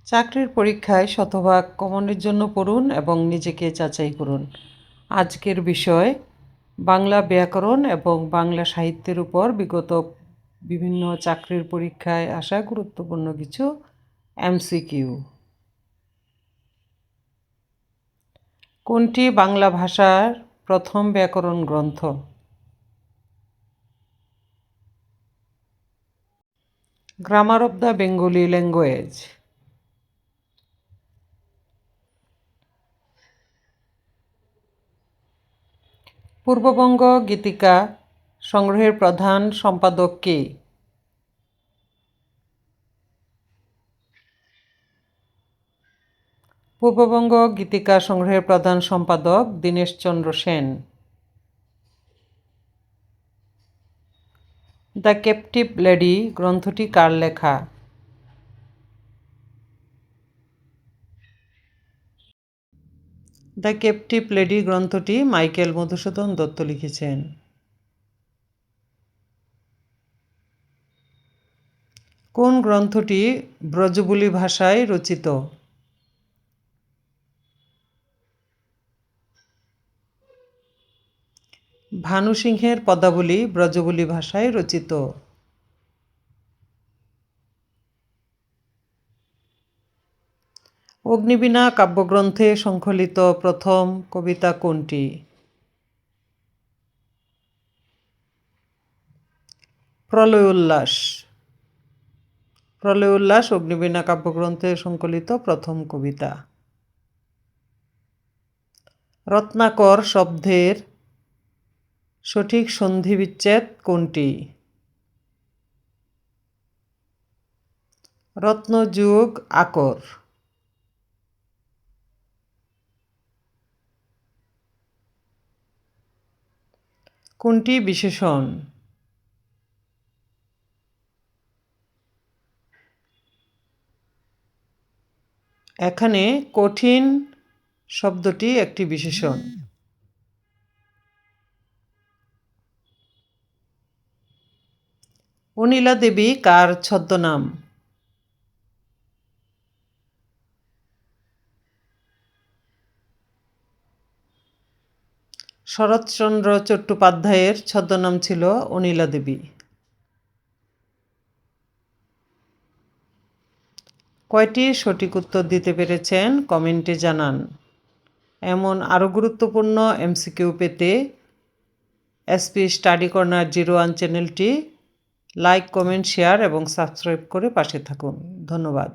চাকরির পরীক্ষায় শতভাগ কমনের জন্য পড়ুন এবং নিজেকে যাচাই করুন। আজকের বিষয় বাংলা ব্যাকরণ এবং বাংলা সাহিত্যের উপর বিগত বিভিন্ন চাকরির পরীক্ষায় আসা গুরুত্বপূর্ণ কিছু এমসিকিউ। কোনটি বাংলা ভাষার প্রথম ব্যাকরণ গ্রন্থ? Grammar of the Bengali language. Purbabanga Gitika সংগ্রহের প্রধান সম্পাদক কে? পূর্ববঙ্গ গীতিকা সংগ্রহের প্রধান সম্পাদক Dineshchandra Sen. The captive lady গ্রন্থটি কার লেখা? দ্য ক্যাপটিভ লেডি গ্রন্থটি মাইকেল মধুসূদন দত্ত লিখেছেন। কোন গ্রন্থটি ব্রজবুলি ভাষায় রচিত? ভানু সিংহের পদাবলী ব্রজবুলি ভাষায় রচিত। অগ্নিবীণা কাব্যগ্রন্থে সংকলিত প্রথম কবিতা কোনটি? প্রলয় উল্লাস। প্রলয় উল্লাস অগ্নিবীণা কাব্যগ্রন্থে সংকলিত প্রথম কবিতা। রত্নাকর শব্দের সঠিক সন্ধিবিচ্ছেদ কোনটি? রত্ন যোগ আকর। কোনটি বিশেষণ? এখানে কঠিন শব্দটি একটি বিশেষণ। অনিলা দেবী কার ছদ্মনাম? শরৎচন্দ্র চট্টোপাধ্যায়ের ছদ্মনাম ছিল অনিলা দেবী। কয়টি সঠিক উত্তর দিতে পেরেছেন কমেন্টে জানান। এমন আরও গুরুত্বপূর্ণ এমসিকিউ পেতে এসপি স্টাডি কর্নার 01 চ্যানেলটি লাইক, কমেন্ট, শেয়ার এবং সাবস্ক্রাইব করে পাশে থাকুন। ধন্যবাদ।